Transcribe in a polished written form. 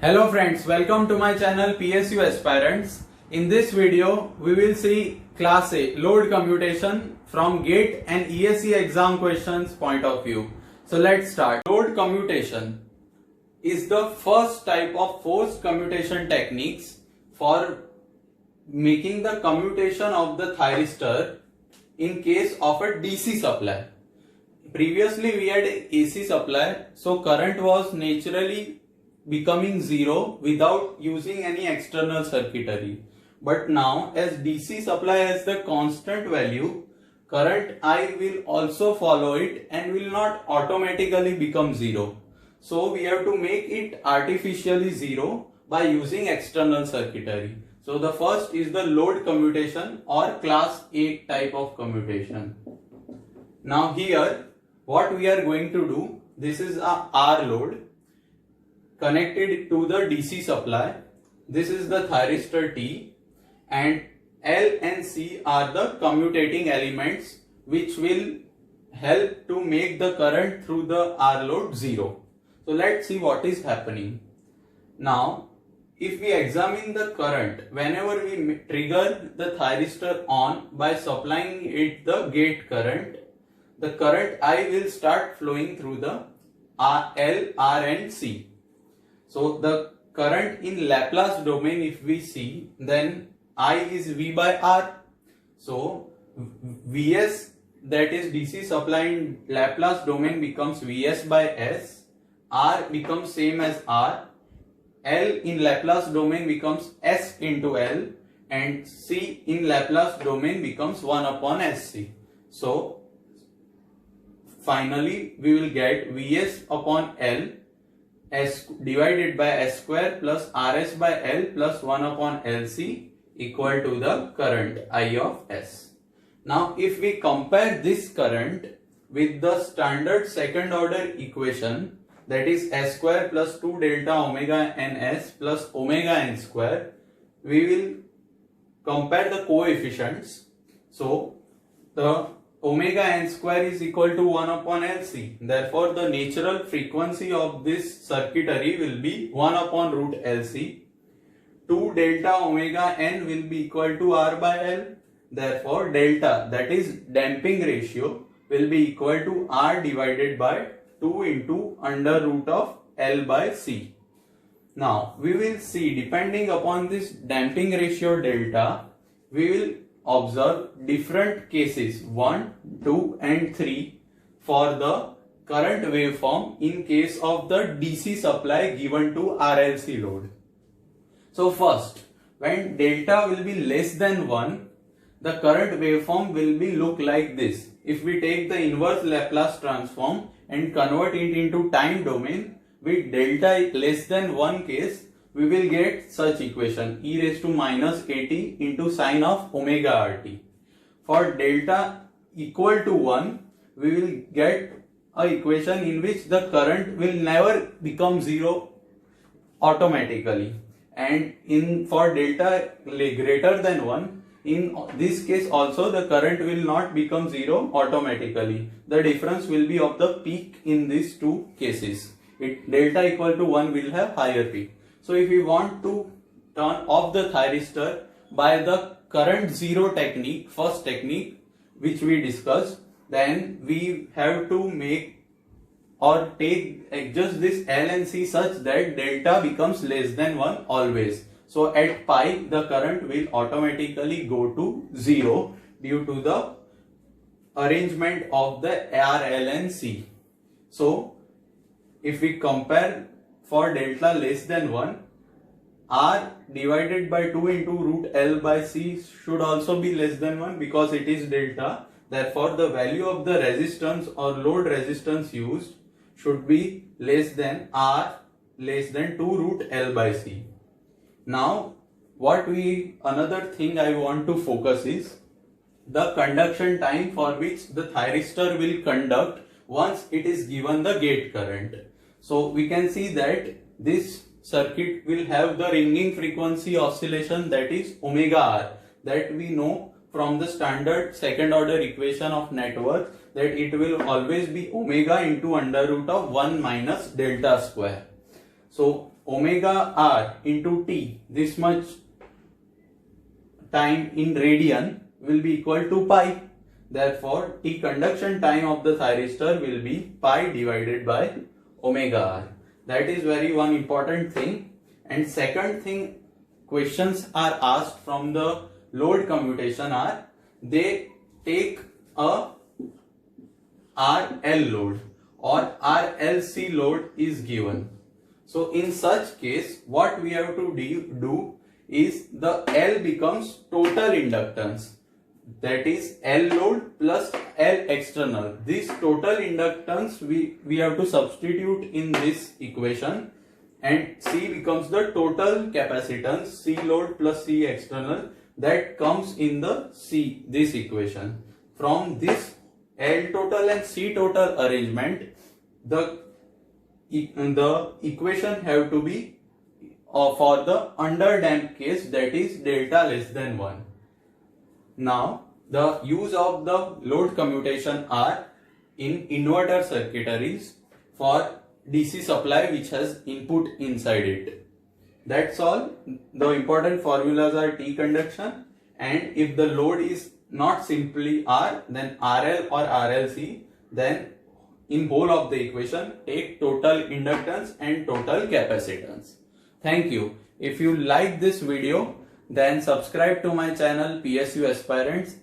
Hello friends, welcome to my channel PSU Aspirants. In this video, we will see Class A load commutation from GATE and ESE exam questions point of view. So let's start. Load commutation is the first type of forced commutation techniques for making the commutation of the thyristor in case of a DC supply. Previously we had AC supply, so current was naturally becoming zero without using any external circuitry. But now as DC supply has the constant value, current I will also follow it and will not automatically become zero. So we have to make it artificially zero by using external circuitry. So the first is the load commutation or class A type of commutation. Now here what we are going to do, this is a R load connected to the DC supply. This is the thyristor T, and L and C are the commutating elements which will help to make the current through the R load zero. So let's see what is happening. Now if we examine the current, whenever we trigger the thyristor on by supplying it the gate current, the current I will start flowing through the L, R and C. So the current in Laplace domain, if we see, then I is V by R. So Vs, that is DC supply in Laplace domain, becomes Vs by S. R becomes same as R. L in Laplace domain becomes S into L, and C in Laplace domain becomes 1 upon Sc. So finally we will get Vs upon L S divided by S square plus Rs by L plus 1 upon Lc equal to the current I of S. Now if we compare this current with the standard second order equation, that is S square plus 2 delta omega ns plus omega n square, we will compare the coefficients. So the omega n square is equal to 1 upon Lc. Therefore, the natural frequency of this circuitry will be 1 upon root Lc. 2 delta omega n will be equal to R by L. Therefore, delta, that is damping ratio, will be equal to R divided by 2 into under root of L by C. Now, we will see, depending upon this damping ratio delta, we will observe different cases 1, 2 and 3 for the current waveform in case of the DC supply given to RLC load. So first, when delta will be less than 1, the current waveform will be look like this. If we take the inverse Laplace transform and convert it into time domain, with delta less than 1 case, we will get such equation, e raised to minus at into sine of omega rt. For delta equal to 1, we will get a equation in which the current will never become zero automatically, and for delta greater than 1, in this case also the current will not become zero automatically. The difference will be of the peak in these two cases. Delta equal to 1 will have higher peak. So if we want to turn off the thyristor by the current zero technique, first technique which we discussed, then we have to make or adjust this L and C such that delta becomes less than 1 always. So at pi the current will automatically go to 0 due to the arrangement of the R, L and C. So if we compare for delta less than 1, R divided by 2 into root L by C should also be less than 1 because it is delta. Therefore, the value of the resistance or load resistance used should be less than R less than 2 root L by C. Now, another thing I want to focus is the conduction time for which the thyristor will conduct once it is given the gate current. So we can see that this circuit will have the ringing frequency oscillation, that is omega r, that we know from the standard second order equation of network, that it will always be omega into under root of 1 minus delta square. So omega r into t, this much time in radian, will be equal to pi. Therefore, T conduction time of the thyristor will be pi divided by omega r. That is very one important thing. And second thing, questions are asked from the load commutation are, they take a RL load or RLC load is given. So in such case, what we have to do is the L becomes total inductance. That is L load plus L external. This total inductance we have to substitute in this equation, and C becomes the total capacitance, C load plus C external, that comes in the this equation. From this L total and C total arrangement, the equation have to be for the underdamped case, that is delta less than 1. Now, the use of the load commutation are in inverter circuitaries for DC supply which has input inside it. That's all. The important formulas are T conduction, and if the load is not simply R, then RL or RLC, then in whole of the equation take total inductance and total capacitance. Thank you. If you like this video, then subscribe to my channel PSU Aspirants